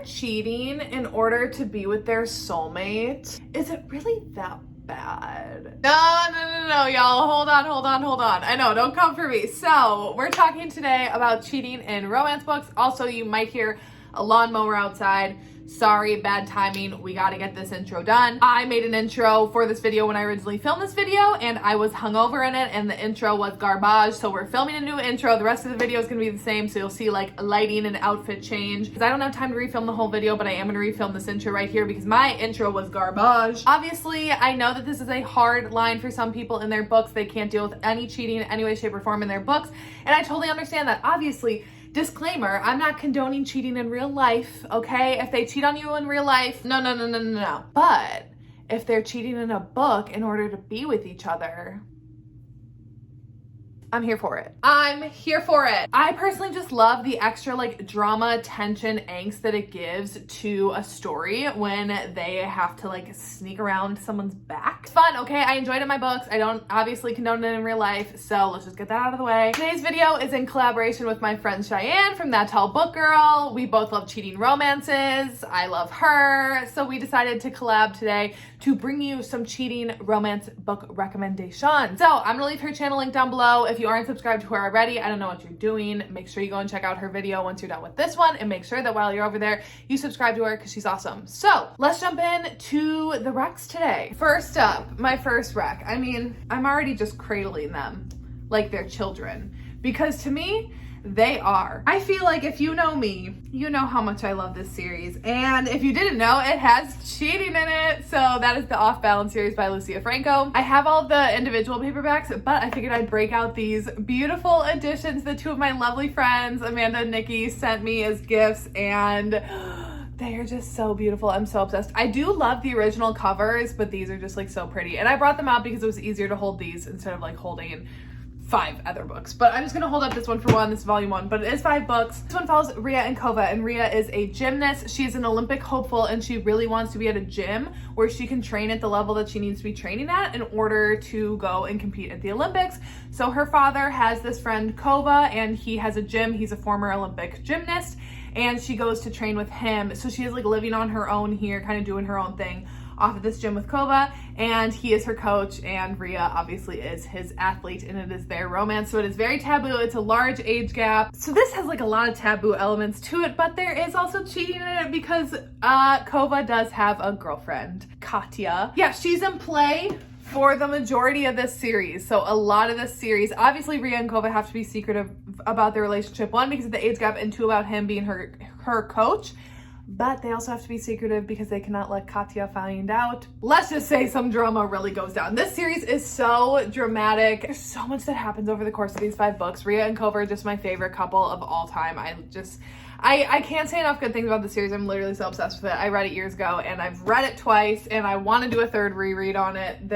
cheating in order to be with their soulmate, is it really that bad? No, y'all. Hold on. I know, don't come for me. So, we're talking today about cheating in romance books. Also, you might hear a lawnmower outside. Sorry, bad timing. We gotta get this intro done. I made an intro for this video when I originally filmed this video, and I was hungover in it, and the intro was garbage. So we're filming a new intro. The rest of the video is gonna be the same, so you'll see like lighting and outfit change. Because I don't have time to refilm the whole video, but I am gonna refilm this intro right here because my intro was garbage. Obviously, I know that this is a hard line for some people in their books. They can't deal with any cheating in any way, shape, or form in their books, and I totally understand that. Obviously, disclaimer, I'm not condoning cheating in real life, okay? If they cheat on you in real life, no. But if they're cheating in a book in order to be with each other, I'm here for it. I personally just love the extra like drama, tension, angst that it gives to a story when they have to like sneak around someone's back. It's fun, okay? I enjoyed it in my books. I don't obviously condone it in real life, so let's just get that out of the way. Today's video is in collaboration with my friend Cheyenne from That Tall Book Girl. We both love cheating romances. I love her. So we decided to collab today to bring you some cheating romance book recommendations. So I'm gonna leave her channel link down below. If you aren't subscribed to her already, I don't know what you're doing. Make sure you go and check out her video once you're done with this one, and make sure that while you're over there, you subscribe to her because she's awesome. So let's jump in to the recs today. First up, my first rec. I mean, I'm already just cradling them like they're children because to me, they are. I feel like if you know me, you know how much I love this series. And if you didn't know, it has cheating in it. So that is the Off Balance series by Lucia Franco. I have all the individual paperbacks, but I figured I'd break out these beautiful editions that two of my lovely friends, Amanda and Nikki, sent me as gifts, and they are just so beautiful. I'm so obsessed. I do love the original covers, but these are just like so pretty. And I brought them out because it was easier to hold these instead of like holding 5 other books. But I'm just gonna hold up this one for one. This is volume 1, but it is 5 books. This one follows Ria and Kova, and Ria is a gymnast. She is an Olympic hopeful, and she really wants to be at a gym where she can train at the level that she needs to be training at in order to go and compete at the Olympics. So her father has this friend Kova, and he has a gym. He's a former Olympic gymnast, and she goes to train with him. So she is like living on her own here, kind of doing her own thing off of this gym with Kova, and he is her coach, and Ria obviously is his athlete, and it is their romance. So it is very taboo. It's a large age gap. So this has like a lot of taboo elements to it, but there is also cheating in it because Kova does have a girlfriend, Katya. Yeah, she's in play for the majority of this series. So a lot of this series, obviously Ria and Kova have to be secretive about their relationship. 1, because of the age gap, and 2, about him being her coach. But they also have to be secretive because they cannot let Katya find out. Let's just say some drama really goes down. This series is so dramatic. There's so much that happens over the course of these 5 books. Ria and Kova are just my favorite couple of all time. I can't say enough good things about the series. I'm literally so obsessed with it. I read it years ago, and I've read it twice, and I want to do a 3rd reread on it.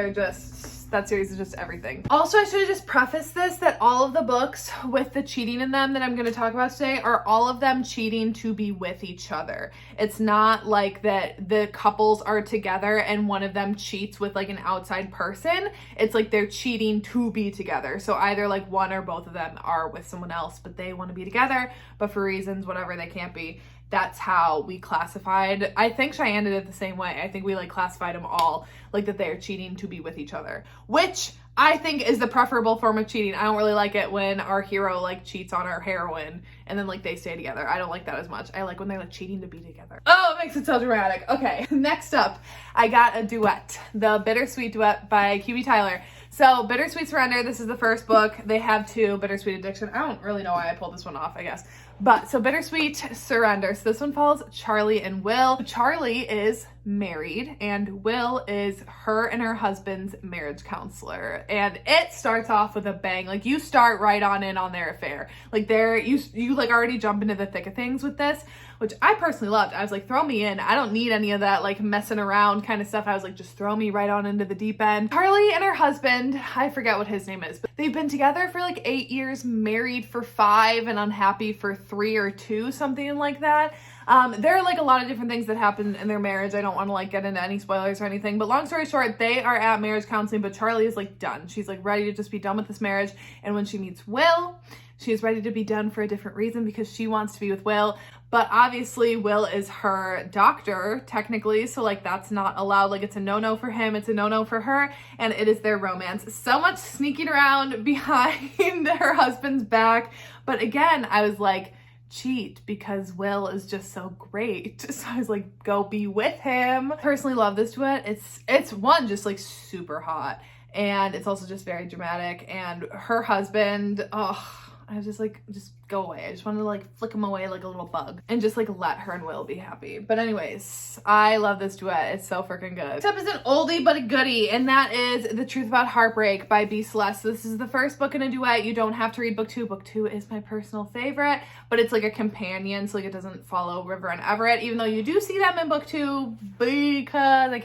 That series is just everything. Also, I should have just prefaced this that all of the books with the cheating in them that I'm going to talk about today are all of them cheating to be with each other. It's not like that the couples are together and one of them cheats with like an outside person. It's like they're cheating to be together. So either like one or both of them are with someone else, but they want to be together, but for reasons, whatever, they can't be. That's how we classified. I think Cheyenne did it the same way. I think we like classified them all like that they're cheating to be with each other, which I think is the preferable form of cheating. I don't really like it when our hero like cheats on our heroine and then like they stay together. I don't like that as much. I like when they're like cheating to be together. Oh, it makes it so dramatic. Okay, next up, I got a duet, the Bittersweet Duet by QB Tyler. So Bittersweet Surrender, this is the first book. They have 2, Bittersweet Addiction. I don't really know why I pulled this one off, I guess. But so Bittersweet Surrender. So this one follows Charlie and Will. Charlie is married and Will is her and her husband's marriage counselor. And it starts off with a bang. Like you start right on in on their affair. Like you like already jump into the thick of things with this, which I personally loved. I was like, throw me in. I don't need any of that like messing around kind of stuff. I was like, just throw me right on into the deep end. Charlie and her husband, I forget what his name is, but they've been together for like 8 years, married for 5, and unhappy for 3 or 2, something like that. There are like a lot of different things that happen in their marriage. I don't want to like get into any spoilers or anything, but long story short, they are at marriage counseling, but Charlie is like done. She's like ready to just be done with this marriage. And when she meets Will, she is ready to be done for a different reason because she wants to be with Will, but obviously Will is her doctor technically, so like that's not allowed. Like it's a no-no for him, it's a no-no for her, and it is their romance. So much sneaking around behind her husband's back, but again, I was like, cheat, because Will is just so great. So I was like, go be with him. Personally love this duet. It's one, just like super hot, and it's also just very dramatic, and her husband, oh, I was just like, just go away. I just wanted to like flick him away like a little bug and just like let her and Will be happy. But anyways, I love this duet. It's so freaking good. Next up is an oldie but a goodie, and that is The Truth About Heartbreak by B. Celeste. So this is the first book in a duet. You don't have to read book two. Book two is my personal favorite, but it's like a companion, so like it doesn't follow River and Everett, even though you do see them in book two, because I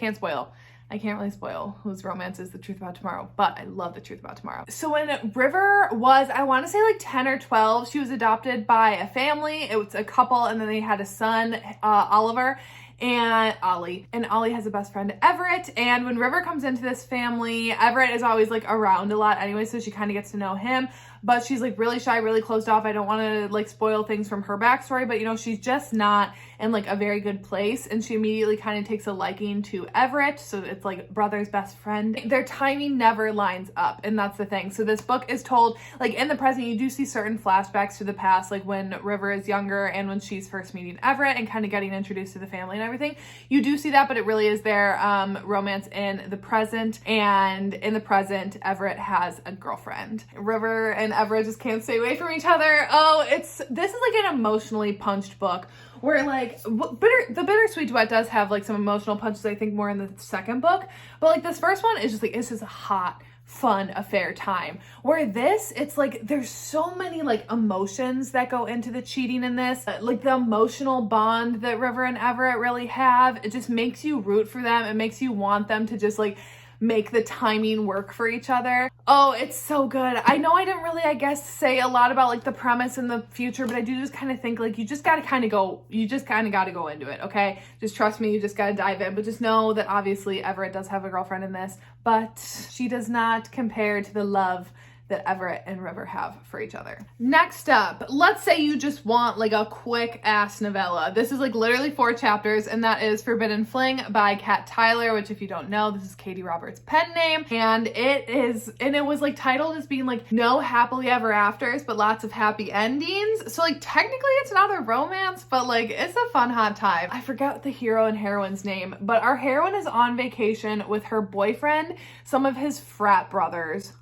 can't really spoil whose romance is The Truth About Tomorrow, but I love The Truth About Tomorrow. So when River was, I want to say like 10 or 12, she was adopted by a family. It was a couple, and then they had a son, Oliver, and Ollie. And Ollie has a best friend, Everett. And when River comes into this family, Everett is always like around a lot anyway, so she kind of gets to know him. But she's like really shy, really closed off. I don't want to like spoil things from her backstory, but you know, she's just not in like a very good place. And she immediately kind of takes a liking to Everett. So it's like brother's best friend. Their timing never lines up, and that's the thing. So this book is told like in the present. You do see certain flashbacks to the past, like when River is younger and when she's first meeting Everett and kind of getting introduced to the family and everything. You do see that, but it really is their romance in the present. And in the present, Everett has a girlfriend. River and Everett just can't stay away from each other. Oh, this is like an emotionally punched book where like the Bittersweet Duet does have like some emotional punches, I think more in the second book, but like this first one is just like, it's just a hot, fun affair time. Where this, it's like there's so many like emotions that go into the cheating in this, like the emotional bond that River and Everett really have. It just makes you root for them. It makes you want them to just like make the timing work for each other. Oh, it's so good. I know I didn't really, I guess, say a lot about like the premise in the future, but I do just kind of think like you just got to go into it, okay? Just trust me, you just got to dive in, but just know that obviously Everett does have a girlfriend in this, but she does not compare to the love that Everett and River have for each other. Next up, let's say you just want like a quick ass novella. This is like literally 4 chapters, and that is Forbidden Fling by Kat Tyler, which if you don't know, this is Katie Roberts' pen name. And it was like titled as being like no happily ever afters, but lots of happy endings. So like technically it's not a romance, but like it's a fun hot time. I forgot the hero and heroine's name, but our heroine is on vacation with her boyfriend, some of his frat brothers,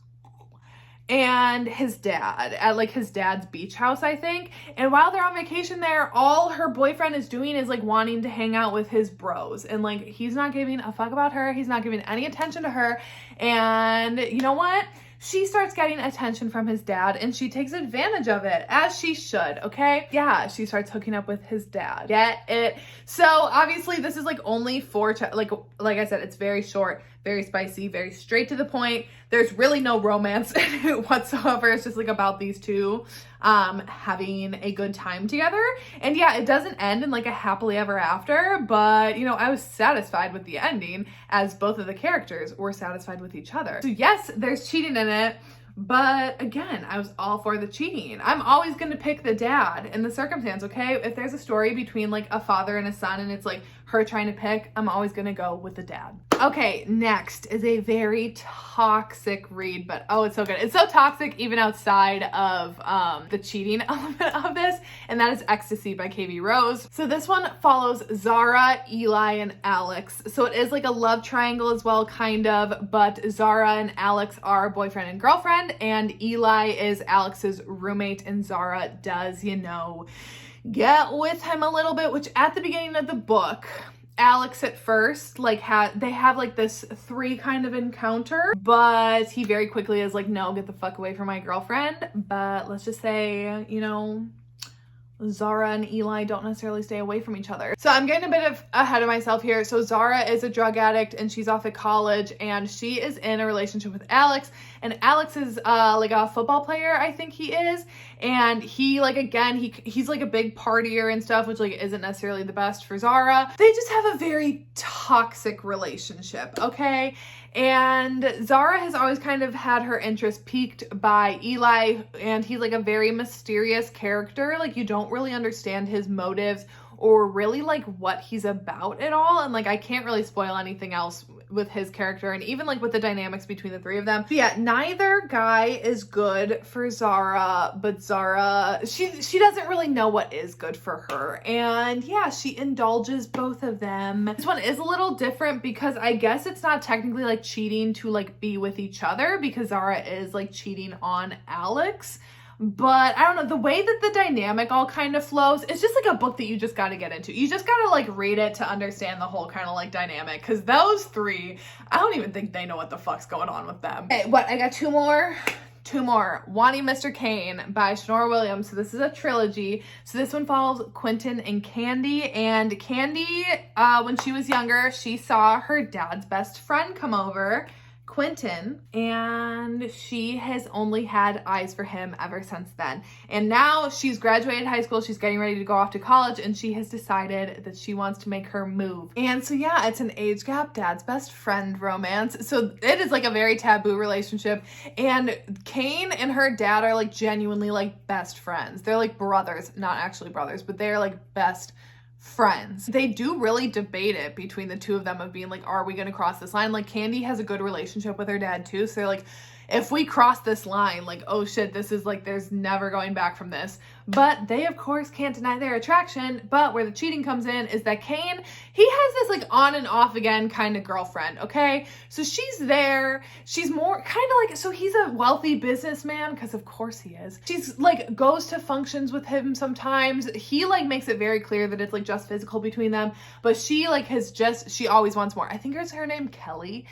and his dad at like his dad's beach house, I think. And while they're on vacation there, all her boyfriend is doing is like wanting to hang out with his bros, and like he's not giving a fuck about her. He's not giving any attention to her. And you know what? She starts getting attention from his dad, and she takes advantage of it, as she should, okay? Yeah, she starts hooking up with his dad. Get it? So obviously this is like only 4 like I said, it's very short, very spicy, very straight to the point. There's really no romance in it whatsoever. It's just like about these two having a good time together. And yeah, it doesn't end in like a happily ever after, but you know, I was satisfied with the ending as both of the characters were satisfied with each other. So yes, there's cheating in it, but again, I was all for the cheating. I'm always going to pick the dad in the circumstance, okay? If there's a story between like a father and a son and it's like her trying to pick, I'm always going to go with the dad. Okay, next is a very toxic read, but oh, it's so good. It's so toxic even outside of the cheating element of this, and that is Ecstasy by KB Rose. So this one follows Zara, Eli, and Alex. So it is like a love triangle as well, kind of, but Zara and Alex are boyfriend and girlfriend, and Eli is Alex's roommate, and Zara does, you know, get with him a little bit, which at the beginning of the book, Alex at first, like, they have like this 3 kind of encounter, but he very quickly is like, no, get the fuck away from my girlfriend. But let's just say, you know, Zara and Eli don't necessarily stay away from each other. So I'm getting a bit ahead of myself here. So Zara is a drug addict and she's off at college, and she is in a relationship with Alex, and Alex is like a football player, I think he is. And he like, again, he's like a big partier and stuff, which like isn't necessarily the best for Zara. They just have a very toxic relationship, okay? And Zara has always kind of had her interest piqued by Eli, and he's like a very mysterious character. Like, you don't don't really understand his motives or really like what he's about at all. And like, I can't really spoil anything else with his character and even like with the dynamics between the three of them. But yeah, neither guy is good for Zara, but Zara, she doesn't really know what is good for her. And yeah, she indulges both of them. This one is a little different because I guess it's not technically like cheating to like be with each other, because Zara is like cheating on Alex. But I don't know, the way that the dynamic all kind of flows, it's just like a book that you just got to get into. You just got to like read it to understand the whole kind of like dynamic, because those three, I don't even think they know what the fuck's going on with them. Okay, what, I got two more. Wanting Mr. Kane by Shanora Williams. So this is a trilogy. So this one follows Quentin and Candy. And Candy, when she was younger, she saw her dad's best friend come over, Quentin, and she has only had eyes for him ever since then. And now she's graduated high school, she's getting ready to go off to college, and she has decided that she wants to make her move. And so yeah, it's an age gap, dad's best friend romance. So it is like a very taboo relationship. And Kane and her dad are like genuinely like best friends. They're like brothers, not actually brothers, but they're like best friends. They do really debate it between the two of them of being like, are we going to cross this line? Like Candy has a good relationship with her dad too. So they're like, if we cross this line, like, oh shit, this is like, there's never going back from this. But they of course can't deny their attraction. But where the cheating comes in is that Kane, he has this like on and off again kind of girlfriend. Okay. So she's there. She's more kind of like, so he's a wealthy businessman, because of course he is. She's like goes to functions with him sometimes. He like makes it very clear that it's like just physical between them. But she like she always wants more. I think it's her name Kelly.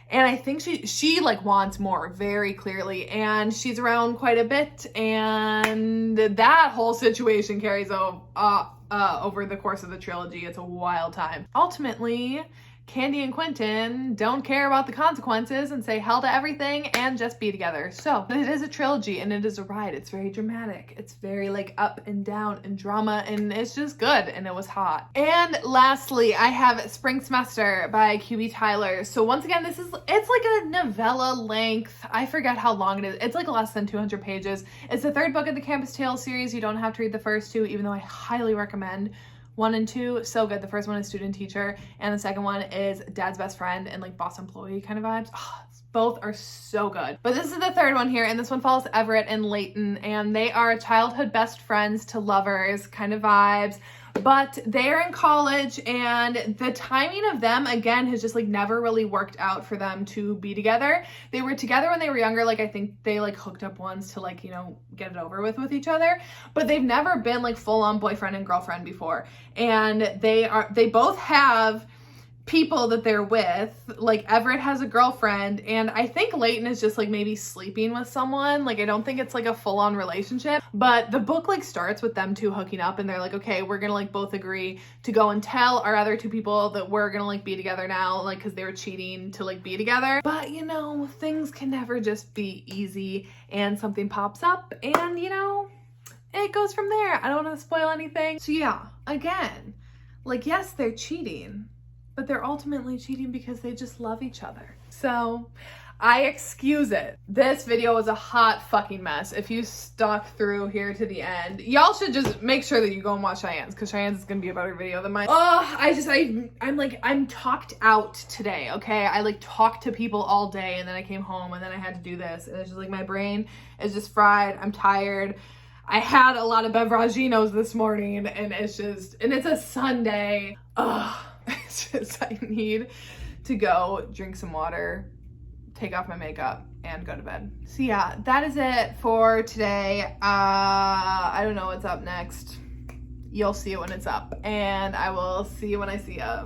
And I think she like wants more very clearly, and she's around quite a bit, and that whole situation carries over the course of the trilogy. It's a wild time. Ultimately, Candy and Quentin don't care about the consequences and say hell to everything and just be together. So it is a trilogy and it is a ride. It's very dramatic. It's very like up and down and drama, and it's just good, and it was hot. And lastly, I have Spring Semester by QB Tyler. So once again, it's like a novella length. I forget how long it is. It's like less than 200 pages. It's the third book in the Campus Tales series. You don't have to read the first two, even though I highly recommend 1 and 2, so good. The first one is student teacher, and the second one is dad's best friend and like boss employee kind of vibes. Oh, both are so good. But this is the third one here, and this one follows Everett and Leighton, and they are childhood best friends to lovers kind of vibes. But they're in college, and the timing of them, again, has just like never really worked out for them to be together. They were together when they were younger. Like I think they like hooked up once to like, you know, get it over with each other. But they've never been like full on boyfriend and girlfriend before. And they both have people that they're with. Like Everett has a girlfriend, and I think Leighton is just like maybe sleeping with someone. Like I don't think it's like a full-on relationship, but the book like starts with them two hooking up, and they're like, okay, we're gonna like both agree to go and tell our other two people that we're gonna like be together now, like because they were cheating to like be together. But you know, things can never just be easy, and something pops up, and you know, it goes from there. I don't want to spoil anything. So yeah, again, like yes, they're cheating, but they're ultimately cheating because they just love each other. So I excuse it. This video was a hot fucking mess. If you stuck through here to the end, y'all should just make sure that you go and watch Cheyenne's, because Cheyenne's is gonna be a better video than mine. I'm talked out today, okay? I like talked to people all day, and then I came home, and then I had to do this, and it's just like my brain is just fried. I'm tired. I had a lot of beveraginos this morning, and it's a Sunday. Ugh. It's just, I need to go drink some water, take off my makeup, and go to bed. So yeah, that is it for today. I don't know what's up next. You'll see it when it's up, and I will see you when I see you.